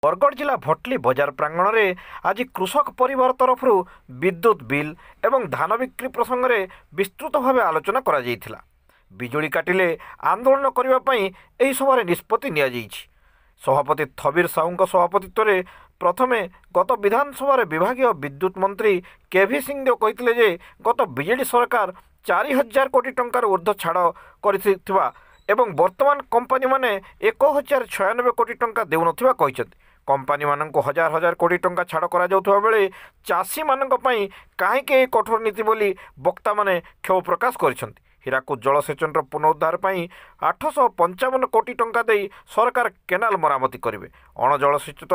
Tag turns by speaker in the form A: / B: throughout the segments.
A: बरगढ़ जिला भटली बजार प्रांगण में आज कृषक परिवार तरफ विद्युत बिल एवं धान बिक्री प्रसंग में विस्तृत भाव आलोचना करा जायथिला। बिजुली काटिले आंदोलन करने सभार निष्पत्ति नि सभापति थबीर साहू सभापतित्व में प्रथमे गत विधानसभा विभागीय विद्युत मंत्री केवी सिंहदेव कहते जे गत बीजेडी सरकार 4000 कोटी टंकार ऊर्ध्व छाड़ कर वर्तमान कंपनी माने 1096 कोटी टंका देउन कंपनी मानक हजार हजार कोटी टंका छाड़ करा बेले चाषी मानक पई काहेकि कठोर नीति बोली वक्ता माने क्षोभ प्रकाश करिसेंति। हीराकुद जलसेचन पुनरुद्धार पर 855 कोटी टंका दे सरकार केनाल मरामती करेंगे। अण जलसेचित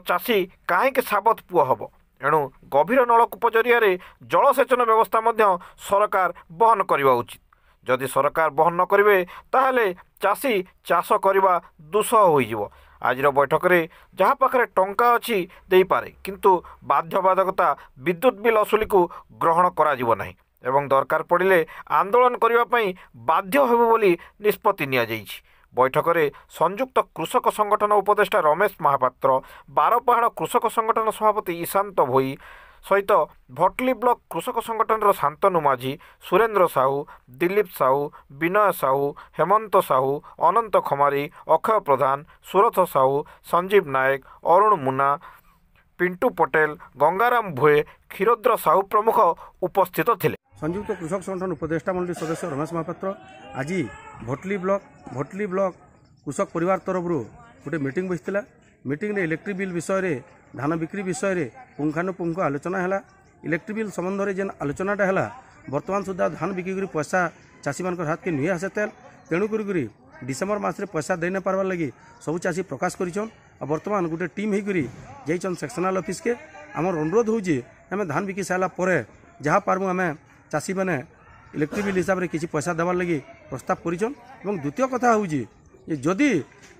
A: चाषी कहीं साबत पुआ हम एणु गभीर नलकूप जरिया जलसेचन व्यवस्था सरकार बहन करवा उचित। जदि सरकार बहन न करेंगे ताहले चाषी चाष करने दुस्सह हो। आज बैठक में जहाँ पाखे टंका अच्छी दे पारे किंतु बाध्यबाधकता विद्युत बिल असुली को ग्रहण करा नहीं एवं दरकार पड़े आंदोलन करने बाध्य हेबु बोली निष्पत्ति नि बैठक में संयुक्त कृषक संगठन उपदेष्टा रमेश महापात्र, बारपहाड़ कृषक संगठन सभापति ईशांत भोई सहित भटली ब्लॉक कृषक संगठन शांतनु माझी, सुरेंद्र साहू, दिलीप साहू, विनय साहू, हेमंत साहू, अनंत खमारी, अक्षय प्रधान, सुरथ साहू, संजीव नायक, अरुण मुना, पिंटू पटेल, गंगाराम भुए, क्षीरोद्र साहू प्रमुख उपस्थित थे।
B: संयुक्त कृषक संगठन उपदेष्टा मंडली सदस्य रमेश महापात्र आज भटली ब्लॉक कृषक परिवार तरफ गोटे मीटिंग बसला। मीटिंग रे इलेक्ट्रिक बिल विषय रे धान बिक्री विषय रे पुंखानुपुंख आलोचना है। इलेक्ट्रिक बिल संबंध में जेन आलोचनाटा है बर्तमान सुधा धान बिक्री पैसा चाषी मान हाथ के नुहे आसे तेल तेणुक डिसेम्बर मास रे पैसा दे न पार्बार लगी सब चाषी प्रकाश करिछन। बर्तमान गोटे टीम होकर सेक्शनल ऑफिस के आमर अनुरोध हो धान बिकी सारा पर जहाँ पार्बू आम चाषी मैंने इलेक्ट्रिक बिल हिसाब से किसी पैसा देवार लगी प्रस्ताव करिछन। द्वितीय कथा हूँ जदि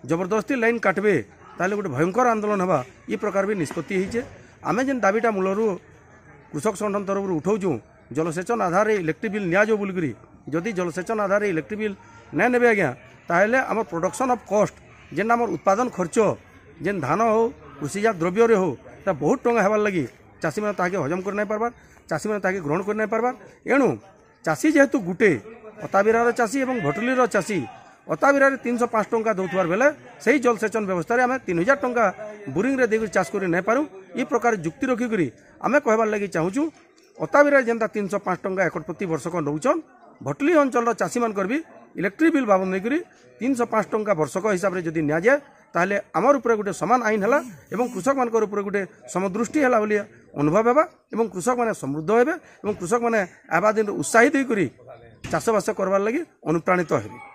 B: जबरदस्ती लाइन काटबे ताले गोटे भयंकर आंदोलन हवा ये प्रकार भी निष्पत्ति होइछे। आमे जेन दाबीटा मूलरू कृषक संगठन तरफ उठाऊँ जलसेचन आधार इलेक्ट्रिक बिल नियाजो बोलिकी जदि जलसेचन आधार इलेक्ट्रिक बिल नहीं नेबे आज्ञा ताहले आम प्रोडक्शन ऑफ कॉस्ट जेन आम उत्पादन खर्च जेन धान हो कृषिजात द्रव्य हो ता बहुत टंका हेबार लगी चाषी मैंने ताके हजम कर नहीं पार्बार, चाषी मैंने ताके ग्रहण कर नहीं पार्बार। एणु चाषी जेहेतु गुटे अताबिरार चाषी और भटलीर चाषी अताबिरार 305 टंका दौथार बेले से जलसेचन व्यवस्था आम 3000 टंका बोरिंग रे देकर चाष कर नहीं पारू ये प्रकार जुक्ति रखिक आम कहबार लगी चाहूँ अताबिरार जेनता 305 टंका एकड़ प्रति वर्षक नौचन भटली अंचल चाषी मान भी इलेक्ट्रिक बिल बाबद नहीं 305 टंका वर्षक हिसाब से जदि नि जाए ताहले आमर उपरे गोटे समान आईन है और कृषक मान उपरे गोटे समदृष्टि है बोली अनुभव होगा और कृषक मैंने समृद्ध हे और कृषक मैंने आवा दिन उत्साहित होकर चाषबास करवार लगी अनुप्राणित हे।